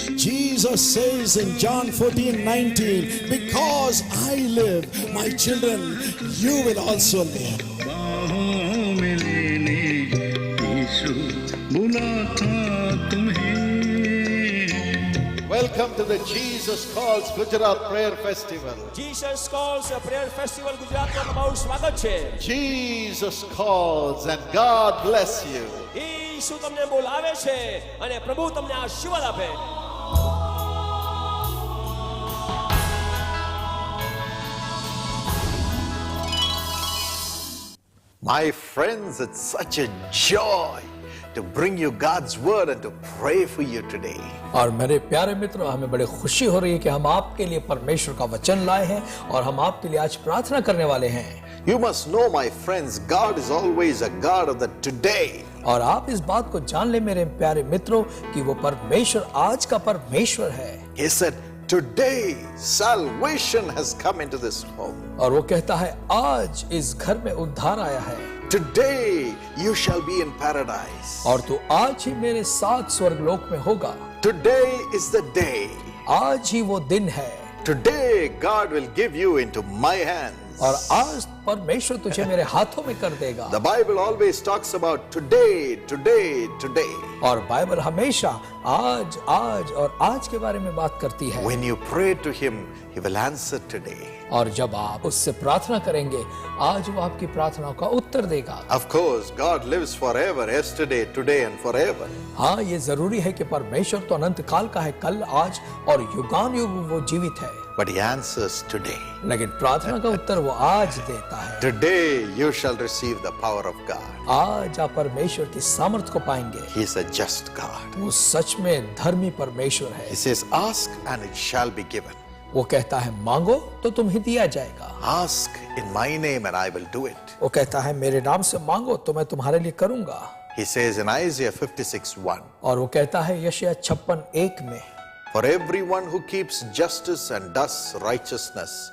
Jesus says in John 14:19, because I live, my children, you will also live. बाहों में लेने यीशु बुलाता तुम्हें। Welcome to the Jesus Calls Gujarat Prayer Festival. Jesus Calls Prayer Festival ગુજરાતમાં તમારું સ્વાગત છે. Jesus calls and God bless you. ઈસુ તમને બોલાવે છે અને પ્રભુ તમને આશીર્વાદ આપે. My friends, it's such a joy to bring you God's word and to pray for you today. और मेरे प्यारे मित्रों, हमें बड़ी खुशी हो रही है कि हम आपके लिए परमेश्वर का वचन लाए हैं और हम आपके लिए आज प्रार्थना करने वाले हैं. You must know, my friends, God is always a God of the today. और आप इस बात को जान ले मेरे प्यारे मित्रों कि वो परमेश्वर आज का परमेश्वर है. He said, today salvation has come into this home. और वो कहता है आज इस घर में उद्धार आया है. Today you shall be in paradise. और तू आज ही मेरे साथ स्वर्गलोक में होगा. Today is the day. आज ही वो दिन है. Today God will give you into my hands. और आज परमेश्वर तुझे मेरे हाथों में कर देगा. The Bible always talks about today, today, today. और बाइबल हमेशा आज आज और आज के बारे में बात करती है. When you pray to him, he will answer today. और जब आप उससे प्रार्थना करेंगे आज वो आपकी प्रार्थनाओं का उत्तर देगा. Of course, God lives forever, yesterday, today and forever. हाँ, ये जरूरी है कि परमेश्वर तो अनंत काल का है, कल, आज और युगान युग वो जीवित है. But he answers today. लेकिन प्रार्थना का उत्तर वो आज देता है. Today you shall receive the power of God. आज आप परमेश्वर की सामर्थ को पाएंगे. He is a just God. वो सच में धर्मी परमेश्वर है. He says, ask and it shall be given. वो कहता है मांगो तो तुम्हें दिया जाएगा. Ask in my name and I will do it. वो कहता है मेरे नाम से मांगो तो मैं तुम्हारे लिए करूंगा. He says in Isaiah 56:1. और वो कहता है यशायाह 56:1 में, For everyone who keeps justice and does righteousness,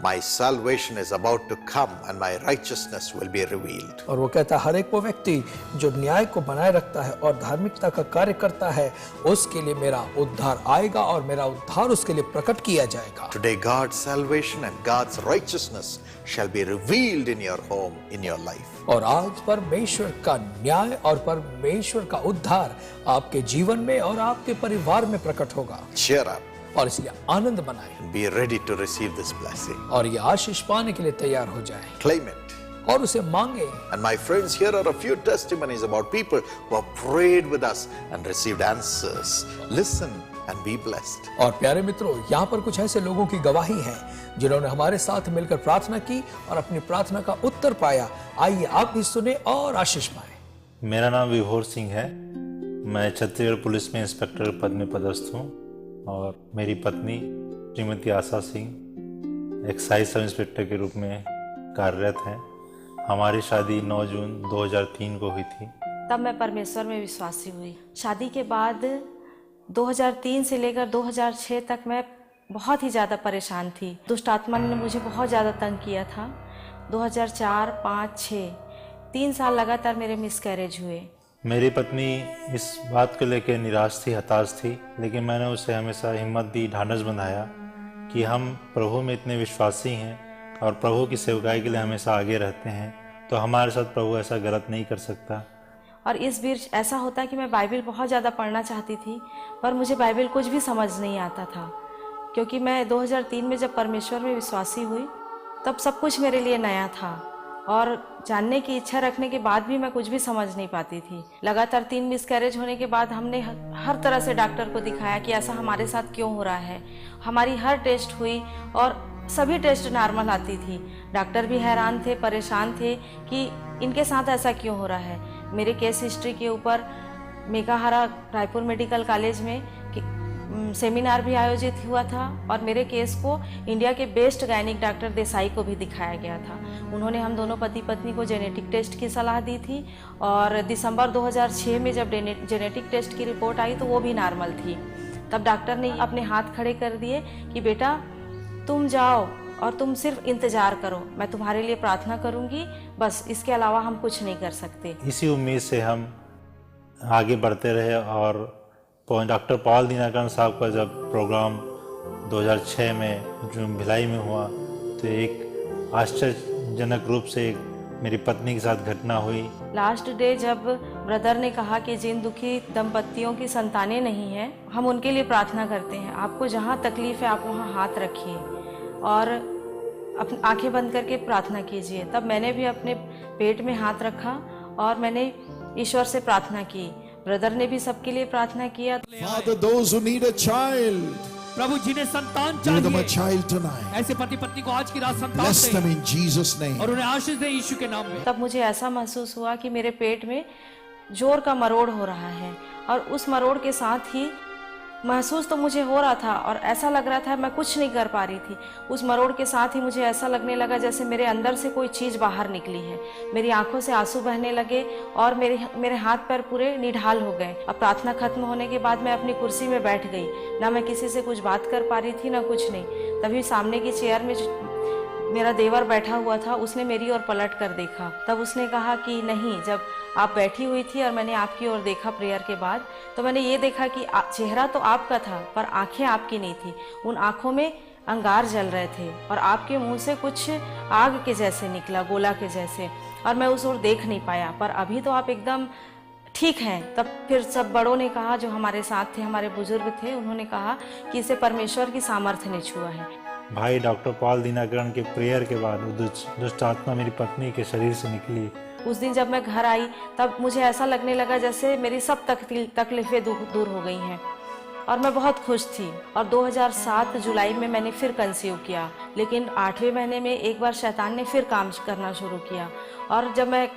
my salvation is about to come and my righteousness will be revealed. और वो कहता है हर एक वो व्यक्ति जो न्याय को बनाए रखता है और धार्मिकता का कार्य करता है उसके लिए मेरा उद्धार आएगा और मेरा उद्धार उसके लिए प्रकट किया जाएगा. Today God's salvation and God's righteousness shall be revealed in your home, in your life. और आज परमेश्वर का न्याय और परमेश्वर का उद्धार आपके जीवन में और आपके परिवार में प्रकट होगा. Cheer up. और इसलिए आनंद मनाएं Be ready to receive this blessing. और ये आशीष पाने के लिए तैयार हो जाएं Claim it. और उसे मांगे. And my friends, here are a few testimonies about people who have prayed with us and received answers. Listen and be blessed. और प्यारे मित्रों, यहाँ पर कुछ ऐसे लोगों की गवाही है जिन्होंने हमारे साथ मिलकर प्रार्थना की और अपनी प्रार्थना का उत्तर पाया. आइए आप भी सुने और आशीष पाएं. मेरा नाम विभोर सिंह है. मैं छत्तीसगढ़ पुलिस में इंस्पेक्टर पद में पदस्थ हूँ और मेरी पत्नी Shrimati Asha Singh excise sub inspector के रूप में कार्यरत हैं. हमारी शादी 9 जून 2003 को हुई थी. तब मैं परमेश्वर में विश्वासी हुई. शादी के बाद 2003 से लेकर 2006 तक मैं बहुत ही ज़्यादा परेशान थी. दुष्ट आत्मा ने मुझे बहुत ज़्यादा तंग किया था. 2004, 5, 6 3 साल लगातार मेरे मिसकैरेज हुए. मेरी पत्नी इस बात को लेकर निराश थी, हताश थी, लेकिन मैंने उसे हमेशा हिम्मत दी, ढांढस बंधाया कि हम प्रभु में इतने विश्वासी हैं और प्रभु की सेवकाई के लिए हमेशा आगे रहते हैं, तो हमारे साथ प्रभु ऐसा गलत नहीं कर सकता. और इस बीच ऐसा होता कि मैं बाइबल बहुत ज़्यादा पढ़ना चाहती थी पर मुझे बाइबल कुछ भी समझ नहीं आता था, क्योंकि मैं 2003 में जब परमेश्वर में विश्वासी हुई तब सब कुछ मेरे लिए नया था और जानने की इच्छा रखने के बाद भी मैं कुछ भी समझ नहीं पाती थी. लगातार 3 मिसकैरेज होने के बाद हमने हर तरह से डॉक्टर को दिखाया कि ऐसा हमारे साथ क्यों हो रहा है. हमारी हर टेस्ट हुई और सभी टेस्ट नॉर्मल आती थी. डॉक्टर भी हैरान थे, परेशान थे कि इनके साथ ऐसा क्यों हो रहा है. मेरे केस हिस्ट्री के ऊपर मेघाहारा रायपुर मेडिकल कॉलेज में सेमिनार भी आयोजित हुआ था और मेरे केस को इंडिया के बेस्ट गायनिक डॉक्टर देसाई को भी दिखाया गया था. उन्होंने हम दोनों पति पत्नी को जेनेटिक टेस्ट की सलाह दी थी और दिसंबर 2006 में जब जेनेटिक टेस्ट की रिपोर्ट आई तो वो भी नॉर्मल थी. तब डॉक्टर ने अपने हाथ खड़े कर दिए कि बेटा तुम जाओ और तुम सिर्फ इंतज़ार करो, मैं तुम्हारे लिए प्रार्थना करूंगी, बस इसके अलावा हम कुछ नहीं कर सकते. इसी उम्मीद से हम आगे बढ़ते रहे और डॉक्टर पॉल दीनाकरण साहब का जब प्रोग्राम 2006 में जो भिलाई में हुआ तो एक आश्चर्यजनक रूप से मेरी पत्नी के साथ घटना हुई। लास्ट डे जब ब्रदर ने कहा कि जिन दुखी दंपतियों की संतानें नहीं हैं, हम उनके लिए प्रार्थना करते हैं। आपको जहाँ तकलीफ है आप वहाँ हाथ रखिए और अपनी आंखें बंद करके प्रार्थना कीजिए। तब मैंने भी अपने पेट में हाथ रखा और मैंने ईश्वर से प्रार्थना की। ब्रदर ने भी सबके लिए प्रार्थना किया। Father, those who need a child, प्रभु जिन्हें संतान give them a चाहिए, child tonight. ऐसे पति पत्नी को आज की रात संतान Bless them दें in Jesus' name. और उन्हें आशीष दें यीशु के नाम में। तब मुझे ऐसा महसूस हुआ कि मेरे पेट में जोर का मरोड़ हो रहा है और उस मरोड़ के साथ ही महसूस तो मुझे हो रहा था और ऐसा लग रहा था मैं कुछ नहीं कर पा रही थी। उस मरोड़ के साथ ही मुझे ऐसा लगने लगा जैसे मेरे अंदर से कोई चीज़ बाहर निकली है। मेरी आंखों से आंसू बहने लगे और मेरे हाथ पैर पूरे निढाल हो गए। अब प्रार्थना खत्म होने के बाद मैं अपनी कुर्सी में बैठ गई। ना मैं किसी से कुछ बात कर पा रही थी ना कुछ नहीं। तभी सामने की चेयर में मेरा देवर बैठा हुआ था, उसने मेरी ओर पलट कर देखा। तब उसने कहा कि नहीं, जब आप बैठी हुई थी और मैंने आपकी ओर देखा प्रेयर के बाद, तो मैंने ये देखा कि चेहरा तो आपका था पर आंखें आपकी नहीं थी। उन आंखों में अंगार जल रहे थे और आपके मुंह से कुछ आग के जैसे निकला, गोला के जैसे, और मैं उस ओर देख नहीं पाया। पर अभी तो आप एकदम ठीक हैं। तब फिर सब बड़ों ने कहा, जो हमारे साथ थे, हमारे बुजुर्ग थे, उन्होंने कहा कि इसे परमेश्वर की सामर्थ्य ने छुआ है। भाई डॉक्टर पॉल दीनाकरण के प्रेयर के बाद वो दुष्ट आत्मा मेरी पत्नी के शरीर से निकली। उस दिन जब मैं घर आई तब मुझे ऐसा लगने लगा जैसे मेरी सब तकलीफें दूर हो गई हैं और मैं बहुत खुश थी। और 2007 जुलाई में मैंने फिर कंसीव किया, लेकिन 8वें महीने में एक बार शैतान ने फिर काम करना शुरू किया। और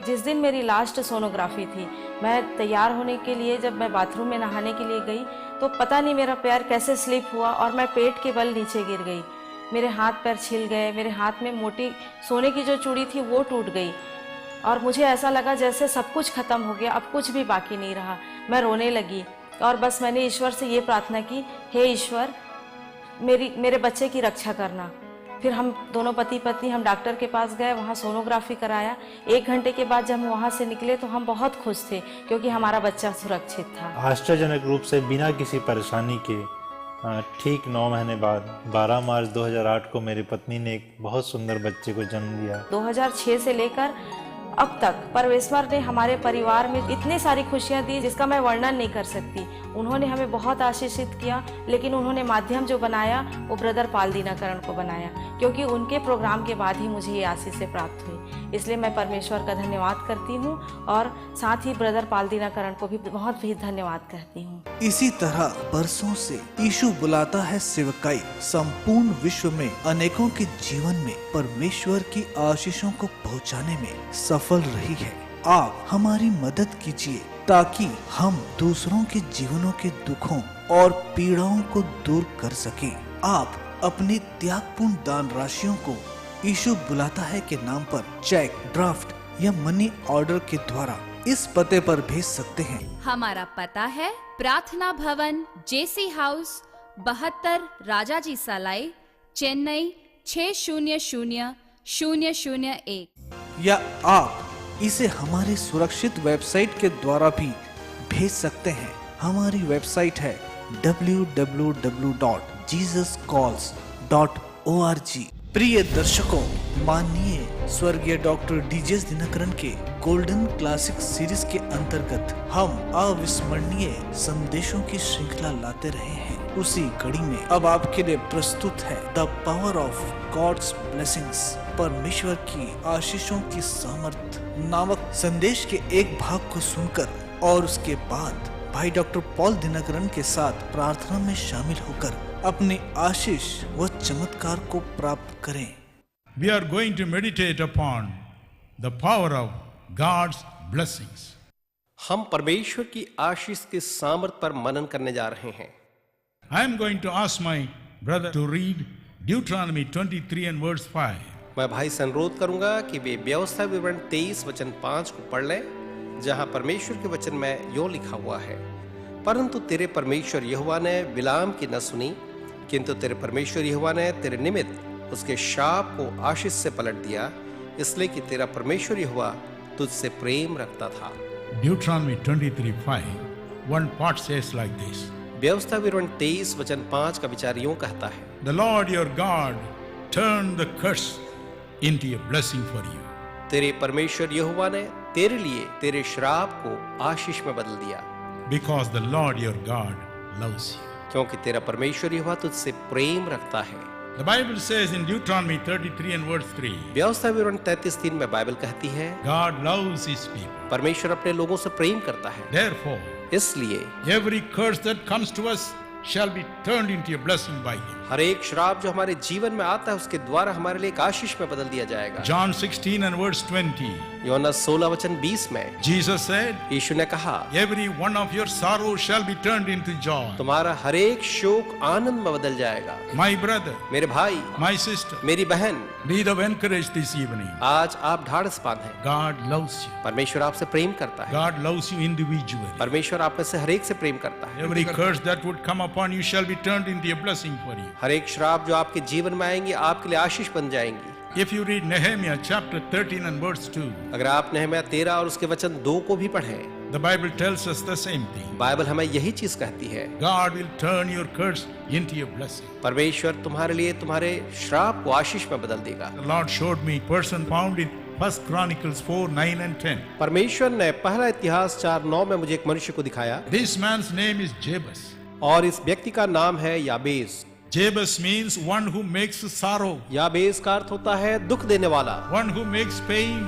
जिस दिन मेरी लास्ट सोनोग्राफी थी, मैं तैयार होने के लिए जब मैं बाथरूम में नहाने के लिए गई तो पता नहीं मेरा पैर कैसे स्लिप हुआ और मैं पेट के बल नीचे गिर गई। मेरे हाथ पैर छिल गए, मेरे हाथ में मोटी सोने की जो चूड़ी थी वो टूट गई और मुझे ऐसा लगा जैसे सब कुछ खत्म हो गया, अब कुछ भी बाकी नहीं रहा। मैं रोने लगी और बस मैंने ईश्वर से ये प्रार्थना की, हे ईश्वर मेरे बच्चे की रक्षा करना। फिर हम दोनों पति पत्नी हम डॉक्टर के पास गए, वहाँ सोनोग्राफी कराया। 1 घंटे के बाद जब हम वहाँ से निकले तो हम बहुत खुश थे क्योंकि हमारा बच्चा सुरक्षित था। आश्चर्यजनक रूप से बिना किसी परेशानी के ठीक 9 महीने बाद 12 मार्च 2008 को मेरी पत्नी ने एक बहुत सुंदर बच्चे को जन्म दिया। 2006 से लेकर अब तक परमेश्वर ने हमारे परिवार में इतनी सारी खुशियां दी जिसका मैं वर्णन नहीं कर सकती। उन्होंने हमें बहुत आशीषित किया, लेकिन उन्होंने माध्यम जो बनाया वो ब्रदर पॉल दीनाकरण को बनाया, क्योंकि उनके प्रोग्राम के बाद ही मुझे ये आशीषें प्राप्त हुई। इसलिए मैं परमेश्वर का धन्यवाद करती हूँ और साथ ही ब्रदर पॉल दीनाकरण को भी बहुत भी धन्यवाद कहती हूँ। इसी तरह बरसों से यीशु बुलाता है सेवकाई संपूर्ण विश्व में अनेकों के जीवन में परमेश्वर की आशीषों को पहुँचाने में सफल रही है। आप हमारी मदद कीजिए ताकि हम दूसरों के जीवनों के दुखों और पीड़ाओं को दूर कर सकें। आप अपनी त्यागपूर्ण दान राशियों को यीशु बुलाता है के नाम पर चेक, ड्राफ्ट या मनी ऑर्डर के द्वारा इस पते पर भेज सकते हैं। हमारा पता है प्रार्थना भवन, जेसी हाउस, 72 राजाजी सालाई, चेन्नई 600001। या आप इसे हमारे सुरक्षित वेबसाइट के द्वारा भी भेज सकते हैं। हमारी वेबसाइट है www.jesuscalls.org। प्रिय दर्शकों, माननीय स्वर्गीय डॉक्टर डीजेस दिनकरन के गोल्डन क्लासिक सीरीज के अंतर्गत हम अविस्मरणीय संदेशों की श्रृंखला लाते रहे हैं। उसी कड़ी में अब आपके लिए प्रस्तुत है the power of God's blessings, परमेश्वर की आशीषों की सामर्थ नामक संदेश के एक भाग को सुनकर और उसके बाद भाई डॉक्टर पॉल दिनकरन के साथ प्रार्थना में शामिल होकर अपनी आशीष व चमत्कार को प्राप्त करें। We are going to meditate upon the power of God's blessings. हम परमेश्वर की आशीष के सामर्थ पर मनन करने जा रहे हैं। I am going to ask my brother to read Deuteronomy 23 and verse 5. मैं भाई से अनुरोध करूंगा कि वे व्यवस्था विवरण 23 वचन 5 को पढ़ लें, जहां परमेश्वर के वचन में यो लिखा हुआ है, परंतु तेरे परमेश्वर यहोवा ने बिलाम की न सुनी, किंतु तेरे परमेश्वर यहोवा ने तेरे निमित्त उसके शाप को आशीष से पलट दिया, इसलिए कि तेरा परमेश्वर यहोवा तुझसे प्रेम रखता था। Deuteronomy 23:5. One part says like this: व्यवस्था विवरण 23 वचन 5 का विचार यूं कहता है, The Lord your God turned the curse into a blessing for you. तेरे परमेश्वर यहोवा ने तेरे लिए तेरे श्राप को आशीष में बदल दिया, Because the Lord your God loves you. क्योंकि तेरा परमेश्वर यहोवा तुझसे प्रेम रखता है। The Bible says in Deuteronomy 33 and verse 3, व्यवस्था विवरण 33:3 में बाइबल कहती है, God loves his people. परमेश्वर अपने लोगों से प्रेम करता है, Therefore, इसलिए every curse that comes to us shall be turned into a blessing by him. हर एक श्राप जो हमारे जीवन में आता है उसके द्वारा हमारे लिए एक आशीष में बदल दिया जाएगा। John 16 and verse 20, यूहन्ना 16 वचन 20 में Jesus said, यीशु ने कहा, every one of your sorrows shall be turned into joy. तुम्हारा हर एक शोक आनंद में बदल जाएगा। My brother, मेरे भाई, my sister, मेरी बहन, be of encourage this evening. आज आप ढाढ़स बांधें। God loves you. परमेश्वर आपसे प्रेम करता है, God loves you individually. परमेश्वर आप में से हर एक से प्रेम करता है। Every curse that would come upon you shall be turned into a blessing for you. हर एक श्राप जो आपके जीवन में आएंगे आपके लिए आशीष बन जाएंगी। If you read Nehemiah chapter 13 and verse 2, अगर आप नहम्याह 13 और उसके वचन 2 को भी पढ़ें, the Bible tells us the same thing. Bible हमें यही चीज कहती है, God will turn your curse into a blessing. परमेश्वर तुम्हारे लिए तुम्हारे श्राप को आशीष में बदल देगा। The Lord showed me a person found in 1 Chronicles 4, 9 and 10. परमेश्वर ने पहला इतिहास 4:9 में मुझे एक मनुष्य को दिखाया, This man's name is Jabez. और इस व्यक्ति का नाम है याबेस। Jabez means one who makes sorrow, याबेस का अर्थ होता है दुख देने वाला, one who makes pain.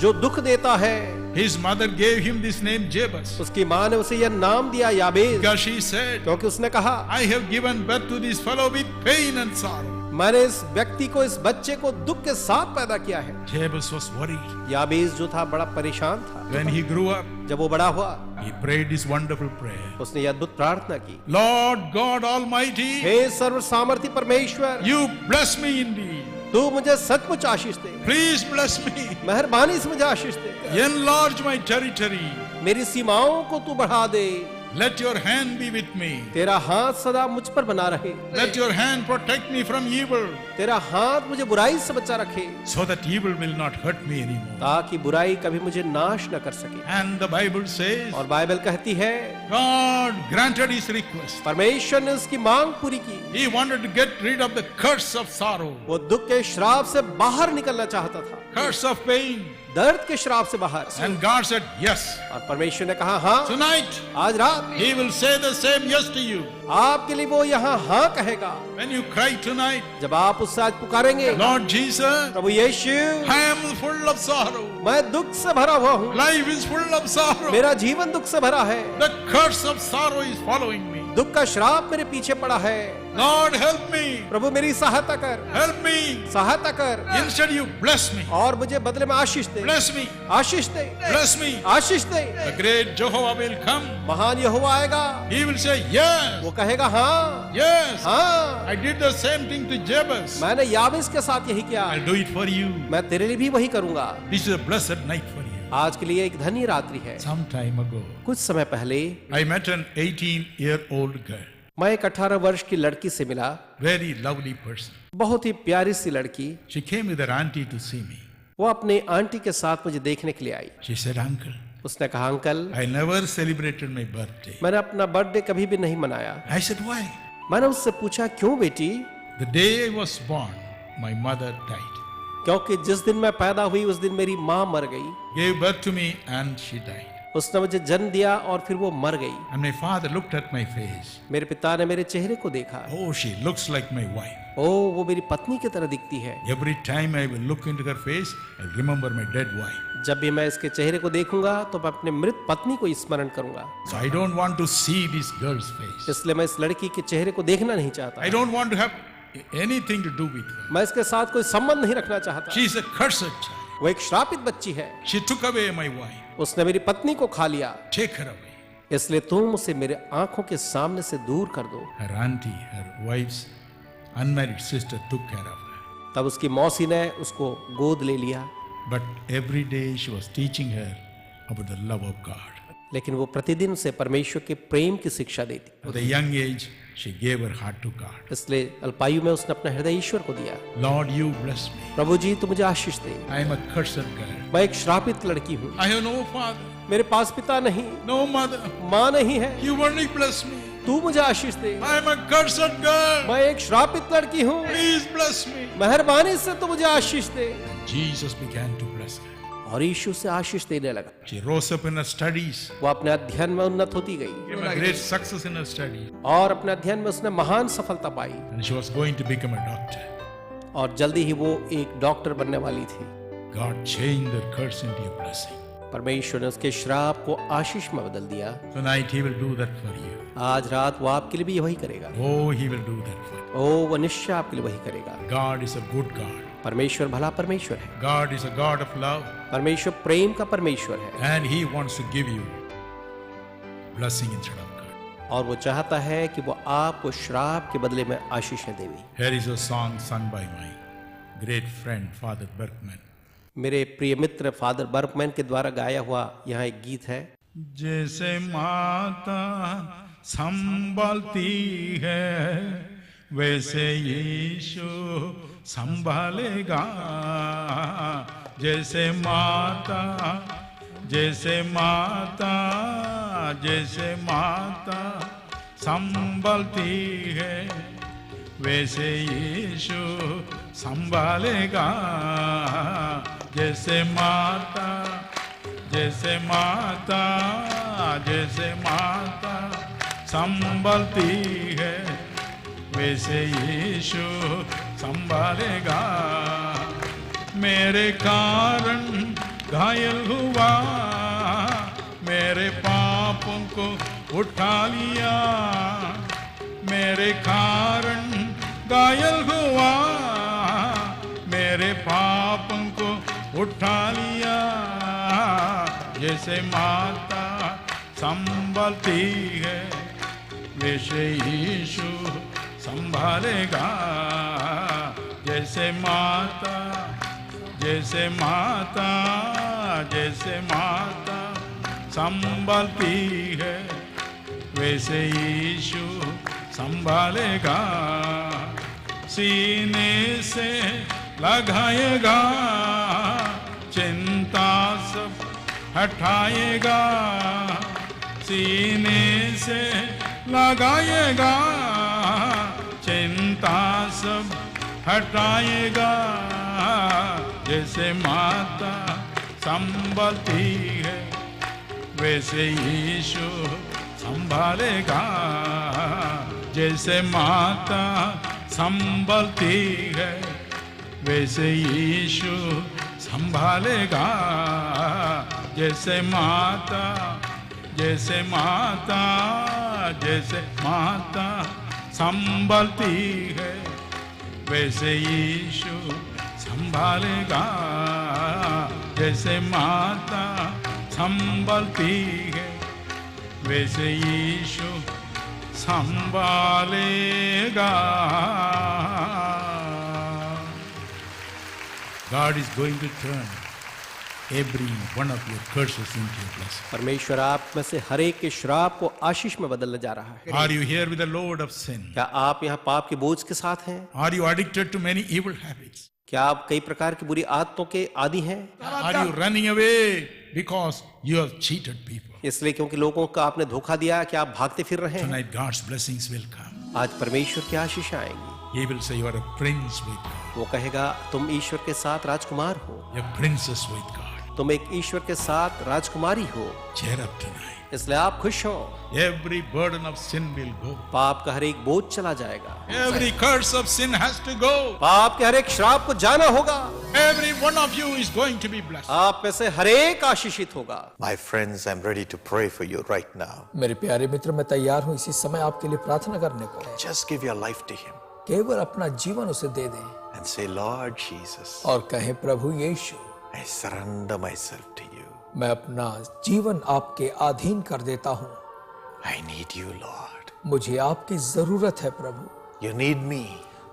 जो दुख देता है। His mother gave him this name Jabez उसकी माँ ने उसे यह नाम दिया याबेस, because she said, क्योंकि उसने कहा, I have given birth to this fellow with pain and sorrow. मैंने इस व्यक्ति को, इस बच्चे को दुख के साथ पैदा किया है। Jabez was worried. याबेस जो था बड़ा परेशान था। When he grew up, जब वो बड़ा हुआ, he prayed this wonderful prayer. उसने यह अद्भुत प्रार्थना की, Lord God Almighty, हे सर्व सामर्थी परमेश्वर, you bless me indeed. तू मुझे सचमुच आशीष दे, Please bless me. मेहरबानी से मुझे आशीष दे, Enlarge my territory. मेरी सीमाओं को तू बढ़ा दे, Let your hand be with me. तेरा हाथ सदा मुझ पर बना रहे, Let your hand protect me from evil, तेरा हाथ मुझे बुराई से बचा रखे, so that evil will not hurt me anymore. ताकि बुराई कभी मुझे नाश न कर सके। And the Bible says, और बाइबल कहती है, God granted his request. परमेश्वर ने उसकी मांग पूरी की। He wanted to get rid of the curse of sorrow, वो दुख के श्राप से बाहर निकलना चाहता था, curse of pain. दर्द के श्राप से बाहर। And God said, yes. और परमेश्वर ने कहा, हाँ, Tonight, आज रात He will say the same yes to you. आपके लिए वो यहाँ हाँ कहेगा। When you cry tonight, जब आप उससे आज पुकारेंगे, Lord Jesus, Prabhu Yeshu, I am full of sorrow. मैं दुख से भरा हुआ हूँ, Life is full of sorrow. मेरा जीवन दुख से भरा है, The curse of sorrow is following me. दुख का श्राप मेरे पीछे पड़ा है। Lord, help me. प्रभु मेरी सहायता कर, Help me. सहायता कर। Instead, you bless me. और मुझे बदले में आशीष दे, Bless me. Ashish they, Bless me. Ashish they. The great Jehovah will come. महान यहोवा आएगा, He will say, yes, वो कहेगा हाँ, yes. हाँ, I did the same thing to Jabez. मैंने याबेस के साथ यही किया, I'll do it for you. मैं तेरे लिए भी वही करूंगा। This is a blessed night for you. आज के लिए एक धन्य रात्रि है। Some time ago, कुछ समय पहले I met an 18-year-old girl. मैं एक 18 वर्ष की लड़की से मिला, Very lovely person. बहुत ही प्यारी सी लड़की। She came with her auntie to see me. वो अपने आंटी के साथ मुझे देखने के लिए आई। She said, Uncle, उसने कहा, uncle, I never celebrated my birthday. मैंने अपना बर्थडे कभी भी नहीं मनाया। I said, why? मैंने उससे पूछा, क्यों बेटी? The day I was born, my mother died. क्योंकि जिस दिन मैं पैदा हुई उस दिन मेरी माँ मर गई। Gave birth to me and she died. उसने मुझे जन्म दिया और फिर वो मर गई। And my father looked at my face. मेरे पिता ने मेरे चेहरे को देखा। Oh, she looks like my wife. ओ, वो मेरी पत्नी की तरह दिखती है। Every time I will look into her face, I remember my dead wife. जब भी मैं इसके चेहरे को देखूंगा तो मैं अपने मृत पत्नी को स्मरण करूंगा। So I don't want to see this girl's face. इसलिए मैं इस लड़की के चेहरे को देखना नहीं चाहता। I don't want to have anything to do with her. मैं इसके साथ कोई संबंध नहीं रखना चाहता। She is a cursed child. वो एक श्रापित बच्ची है। She took away my wife. उसने मेरी पत्नी को खा लिया। Take her away. इसलिए तुम उसे मेरे आंखों के सामने से दूर कर दो। Her auntie, her wife's unmarried sister took care of her. तब उसकी मौसी ने उसको गोद ले लिया। But every day she was teaching her about the love of God. लेकिन वो प्रतिदिन उसे परमेश्वर के प्रेम की शिक्षा देती। At a young age, she gave her heart to God. इसलिए अल्पायु में उसने अपना हृदय ईश्वर को दिया। Lord, you bless me. प्रभु जी, तू मुझे आशीष दे। I am a cursed girl. मैं एक श्रापित लड़की हूँ। I have no father, मेरे पास पिता नहीं, no mother. माँ नहीं है। You only bless me. तू मुझे आशीष दे। I am a cursed girl. मैं एक श्रापित लड़की हूँ, Please bless me. मेहरबानी से तू मुझे आशीष दे। Jesus began to bless her. और यीशु से आशीष देने लगा। She rose up in her studies, वो अपने अध्ययन में उन्नत होती गई became a great success in her studies, और अपने अध्ययन में उसने महान सफलता पाई and she was going to become a doctor. और जल्दी ही वो एक डॉक्टर बनने वाली थी। God changed her curse into a blessing. परमेश्वर ने उसके श्राप को आशीष में बदल दिया। Tonight He will do that for you. आज रात वो आपके लिए भी वही करेगा। Oh, He will do that for you. ओ वो निश्चय आपके लिए वही करेगा। God is a good God. परमेश्वर भला परमेश्वर है। God is a God of love, परमेश्वर प्रेम का परमेश्वर है and He wants to give you blessing instead of curse. और वो चाहता है कि वो आपको श्राप के बदले में आशीषें देवे। Here is a song sung by my great friend Father Berkman. मेरे प्रिय मित्र फादर बर्कमैन के द्वारा गाया हुआ यहाँ एक गीत है। जैसे माता संभालती है वैसे यीशु संभालेगा। जैसे माता जैसे माता जैसे माता संभालती है वैसे यीशु संभालेगा। जैसे माता जैसे माता जैसे माता संभालती है वैसे यीशु संभालेगा। मेरे कारण घायल हुआ मेरे पापों को उठा लिया। मेरे कारण घायल हुआ मेरे पापों को उठा लिया। जैसे माता संभालती है वैसे यीशु संभालेगा। जैसे माता जैसे माता जैसे माता संभालती है वैसे यीशु संभालेगा। सीने से लगाएगा चिंता सब हटाएगा। सीने से लगाएगा चिंता सब हटाएगा। जैसे माता संभालती है वैसे यीशु संभालेगा। जैसे माता संभालती है वैसे यीशु संभालेगा। जैसे माता जैसे माता जैसे माता संभालती है वैसे यीशु संभालेगा। जैसे माता संभालती है वैसे यीशु संभालेगा। God is going to turn every one of your curses into a blessing. परमेश्वर आप में से हर एक के श्राप को आशीष में बदलने जा रहा है। Are you here with the load of sin? क्या आप यहाँ पाप के बोझ के साथ हैं? Are you addicted to many evil habits? क्या आप कई प्रकार की बुरी आदतों के आदी हैं? Are you running away because you have cheated people? इसलिए क्योंकि लोगों का आपने धोखा दिया कि आप भागते फिर रहे हैं। Tonight God's blessings will come. आज परमेश्वर की आशीष आएंगी। He will say you are a prince with God. वो कहेगा तुम ईश्वर के साथ राजकुमार हो। A princess with God. तुम एक ईश्वर के साथ राजकुमारी हो। Cheer up tonight. इसलिए आप खुश हो। Every burden of sin will go. पाप का हर एक बोझ चला जाएगा। Every curse of sin has to go. पाप के हर एक श्राप को जाना होगा। Every one of you is going to be blessed. आप में से हर एक आशीषित होगा। My friends, I'm ready to pray for you right now. मेरे प्यारे मित्र, मैं तैयार हूँ इसी समय आपके लिए प्रार्थना करने को। Just give your life to Him केवल अपना जीवन उसे दे दें and say, Lord Jesus, और कहें, प्रभु यीशु, I surrender myself to you. मैं अपना जीवन आपके अधीन कर देता हूँ। I need you, Lord. मुझे आपकी जरूरत है प्रभु। You need me.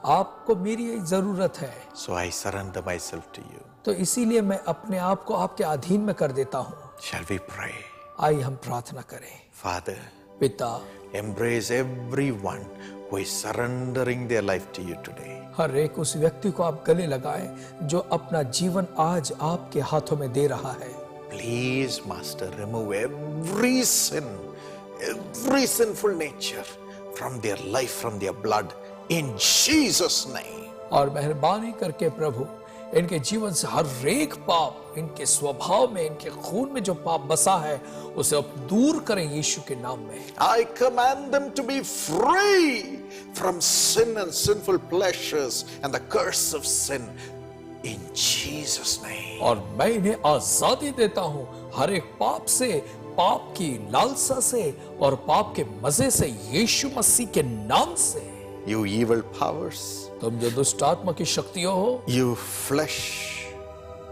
आपको मेरी जरूरत है। So I surrender myself to you. तो इसीलिए मैं अपने आप को आपके अधीन में कर देता हूँ। Shall we pray? आइए हम प्रार्थना करें। Father, पिता, embrace everyone who is surrendering their life to you today. हर एक उस व्यक्ति को आप गले लगाएं जो अपना जीवन आज आपके हाथों में दे रहा है। Please, Master, remove every sin, every sinful nature from their life, from their blood, in Jesus' name. और मेहरबानी करके प्रभु इनके जीवन से हर एक पाप, इनके स्वभाव में, इनके खून में जो पाप बसा है उसे अब दूर करें यीशु के नाम में। I command them to be free from sin and sinful pleasures and the curse of sin in Jesus' name. और मैं इन्हें आजादी देता हूं हर एक पाप से, पाप की लालसा से और पाप के मजे से, यीशु मसीह के नाम से। You evil powers, तुम जो दुष्ट आत्मा की शक्तियों हो, you flesh,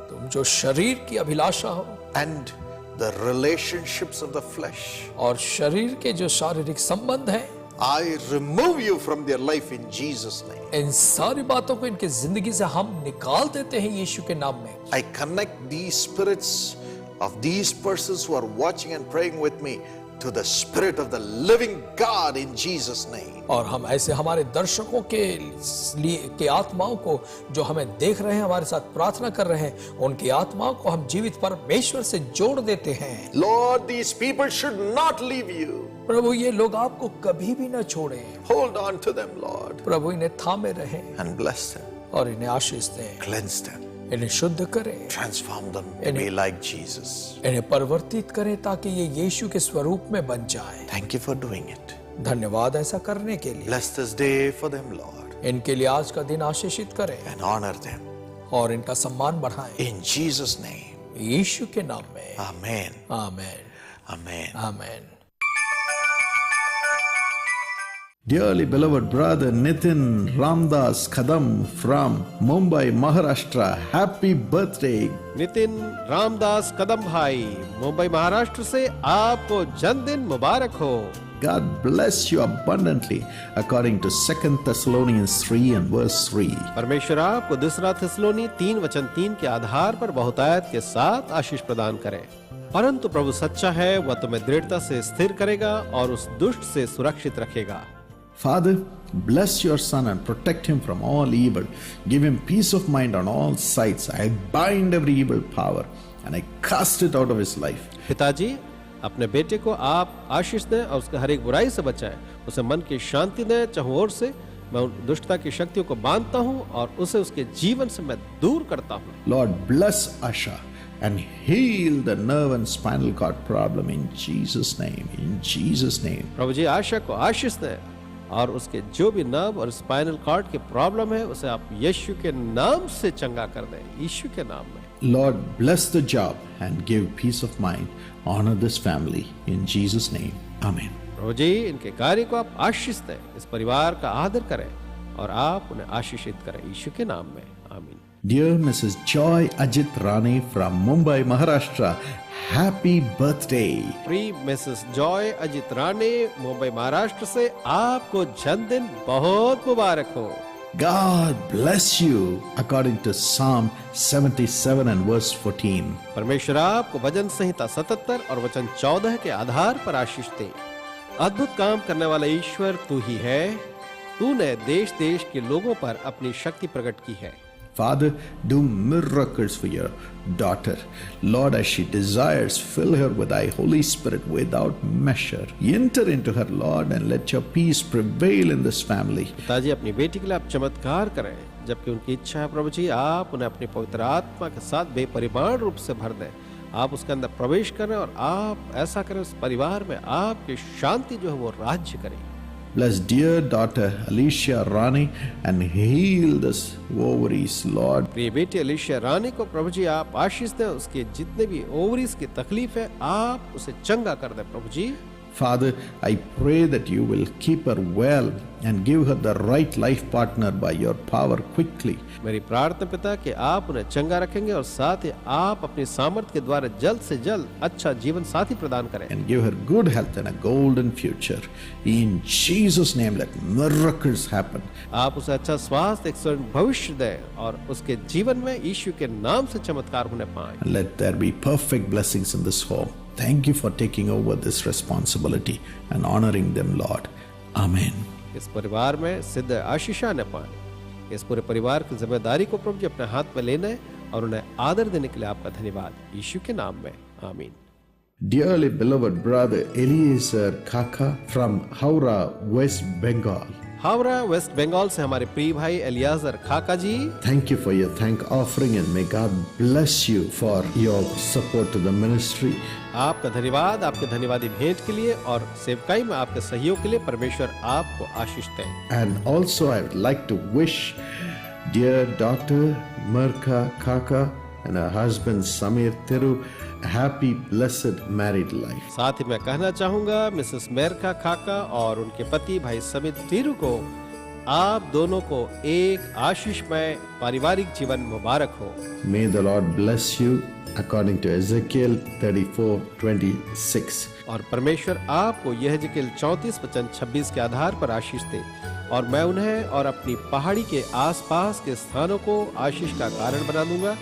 तुम जो शरीर की अभिलाषा हो, and the relationships of the flesh, और शरीर के जो शारीरिक संबंध हैं, I remove you from their life in Jesus' name. इन सारी बातों को इनके जिंदगी से हम निकाल देते हैं यीशु के नाम में। I connect these spirits of these persons who are watching and praying with me to the Spirit of the living God in Jesus' name. और हम ऐसे हमारे दर्शकों के लिए के आत्माओं को जो हमें देख रहे हैं, हमारे साथ प्रार्थना कर रहे हैं, उनकी आत्माओं को हम जीवित परमेश्वर से जोड़ देते हैं। Lord, these people should not leave you. प्रभु ये लोग आपको कभी भी न छोड़े। Hold on to them, Lord, प्रभु इन्हें थामे रहें and bless them, और इन्हें आशीष दें, cleanse them, इन्हें शुद्ध करें, transform them to be like Jesus. इन्हें परिवर्तित करें ताकि ये यीशु के स्वरूप में बन जाए। Thank you for doing it. धन्यवाद ऐसा करने के लिए। Bless this day for them, Lord, इनके लिए आज का दिन आशीषित करें and honor them. और इनका सम्मान बढ़ाएं In Jesus' name. यीशु के नाम में। Amen. Amen, Amen. Amen. Dearly beloved brother Nitin Ramdas Kadam from Mumbai, Maharashtra, happy birthday. Nitin Ramdas Kadam भाई मुंबई महाराष्ट्र से आपको जन्मदिन मुबारक हो। God bless you abundantly according to 2 Thessalonians 3 and verse 3. परमेश्वर आपको दूसरा थिस्सलुनी 3:3 के आधार पर बहुतायत के साथ आशीष प्रदान करे। परंतु प्रभु सच्चा है, वह तुम्हें दृढ़ता से स्थिर करेगा और उस दुष्ट से सुरक्षित रखेगा। Father, bless your son and protect him from all evil. Give him peace of mind on all sides. I bind every evil power and I cast it out of his life. पिताजी, अपने बेटे को आप आशीष दें और उसके हर एक बुराई से बचाएं, उसे मन की शांति दें चारों ओर से। मैं उन दुष्टता की शक्तियों को बांधता हूं और उसे उसके जीवन से मैं दूर करता हूं। Lord, bless Asha and heal the nerve and spinal cord problem in Jesus' name. In Jesus' name. प्रभु जी आशा को आशीष दें और उसके जो भी नर्व और स्पाइनल कॉर्ड की प्रॉब्लम है उसे आप यीशु के नाम से चंगा कर दें, यीशु के नाम में। Lord, bless the job and give peace of mind. Honor this family in Jesus' name. Amen. प्रभु जी इनके कार्य को आप आशीष दें, इस परिवार का आदर करें और आप उन्हें आशीषित करें यीशु के नाम में। आमीन। Dear Mrs. Joy Ajit Rani from Mumbai, Maharashtra, happy birthday. प्रिय मिसेस जॉय अजित राणे मुंबई महाराष्ट्र से आपको जन्मदिन बहुत मुबारक हो। God bless you according to Psalm 77 and verse 14. परमेश्वर आपको भजन संहिता 77 और वचन 14 के आधार पर आशीष दे। अद्भुत काम करने वाला ईश्वर तू ही है, तूने देश देश के लोगों पर अपनी शक्ति प्रकट की है। Father, do miracles for your daughter. Lord, as she desires, fill her with thy Holy Spirit without measure. Enter into her, Lord, and let your peace prevail in this family. पिताजी अपनी बेटी के लिए आप चमत्कार करें, जबकि उनकी इच्छा है प्रभु जी आप उन्हें अपनी पवित्र आत्मा के साथ बेपरिमाण रूप से भर दें। आप उसके अंदर प्रवेश करें और आप ऐसा करें उस परिवार में आपकी शांति जो है वो राज्य करे। Bless dear daughter Alicia Rani and heal this ovaries, Lord. प्रिय बेटी अलीशिया रानी को प्रभु जी आप आशीष दें, उसके जितने भी ओवरीज की तकलीफ है आप उसे चंगा कर दें प्रभु जी। Father, I pray that you will keep her well and give her the right life partner by your power quickly. मेरी प्रार्थना पिता कि आप उन्हें चंगा रखेंगे और साथ ही आप अपनी सामर्थ्य के द्वारा जल्द से जल्द अच्छा जीवन साथी प्रदान करें। And give her good health and a golden future. In Jesus' name, let miracles happen. आप उसे अच्छा स्वास्थ्य, एक स्वर्ण भविष्य दें और उसके जीवन में यीशु के नाम से चमत्कार होने पाए। And let there be perfect blessings in this home. Thank you for taking over this responsibility and honoring them, Lord. Amen. इस परिवार में सिद्ध आशीष आने पाए। इस पूरे परिवार की जिम्मेदारी को प्रभु जी अपने हाथ में लेने और उन्हें आदर देने के लिए आपका धन्यवाद यीशु के नाम में। आमीन। Dearly beloved brother Eliezer Kaka from Howrah, West Bengal. Howrah West Bengal से हमारे प्रिय भाई एलियाजर खाका जी, Thank you for your thank offering and may God bless you for your support to the ministry. आपका धन्यवाद आपके धन्यवादी भेंट के लिए और सेवकाई में आपके सहयोग के लिए। परमेश्वर आपको आशीष दे। And also I would like to wish dear daughter Mirka Kaka and her husband Samir Thiru a happy blessed married life. साथ ही मैं कहना चाहूंगा मिसेस मेरका खाका और उनके पति भाई समित तीरू को, आप दोनों को एक आशीषमय पारिवारिक जीवन मुबारक हो। May the Lord bless you according to Ezekiel 34:26. और परमेश्वर आपको यह एजेकिएल 34:26 के आधार पर आशीष दे। और मैं उन्हें और अपनी पहाड़ी के आसपास के स्थानों को आशीष का कारण बना दूंगा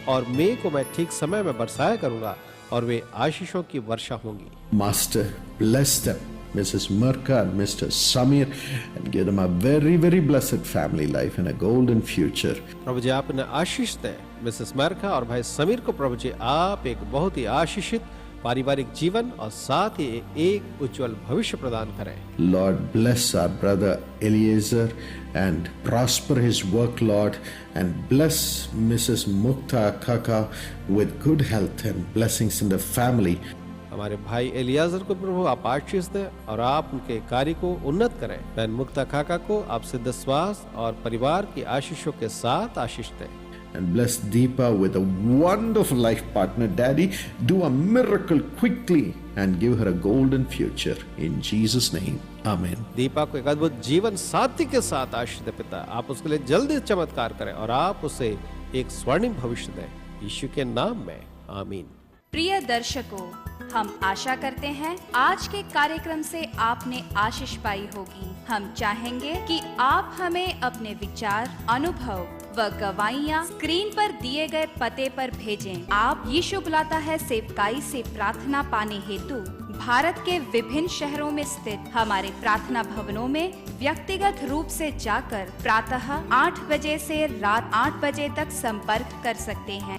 और मेघ को मैं ठीक समय में बरसाया करूंगा और वे आशीषों की वर्षा होंगी। Master, bless them, Mrs. Mirka and Mr. Samir, and give them a very, very blessed family life and a golden future. प्रभु जी आप उन्हें आशीष दें। मिसेस मेरका और भाई समीर को प्रभु जी आप एक बहुत ही आशीषित पारिवारिक जीवन और साथ ही एक उज्जवल भविष्य प्रदान करें। Lord, bless our brother Eliezer and prosper his work, Lord, and bless Mrs. Mukta Kaka with good health and blessings in the family. हमारे भाई एलियाजर को प्रभु आप आशीष दें और आप उनके कार्य को उन्नत करें। बहन मुक्ता खाका को आप सिद्ध स्वास्थ्य और परिवार की आशीषों के साथ आशीष दें। And bless Deepa with a wonderful life partner. Daddy, do a miracle quickly and give her a golden future. In Jesus' name, Amen. Deepa को एक अद्भुत जीवन साथी के साथ आशीष दे पिता। आप उसके लिए जल्दी चमत्कार करें और आप उसे एक स्वर्णिम भविष्य दें। यीशु के नाम में आमीन। प्रिय दर्शकों, हम आशा करते हैं आज के कार्यक्रम से आपने आशीष पाई होगी। हम चाहेंगे कि आप हमें अपने विचार, अनुभव व गवाहियाँ स्क्रीन पर दिए गए पते पर भेजें। आप यीशु बुलाता है सेवकाई से प्रार्थना पाने हेतु भारत के विभिन्न शहरों में स्थित हमारे प्रार्थना भवनों में व्यक्तिगत रूप से जाकर प्रातः 8 बजे से रात 8 बजे तक संपर्क कर सकते हैं।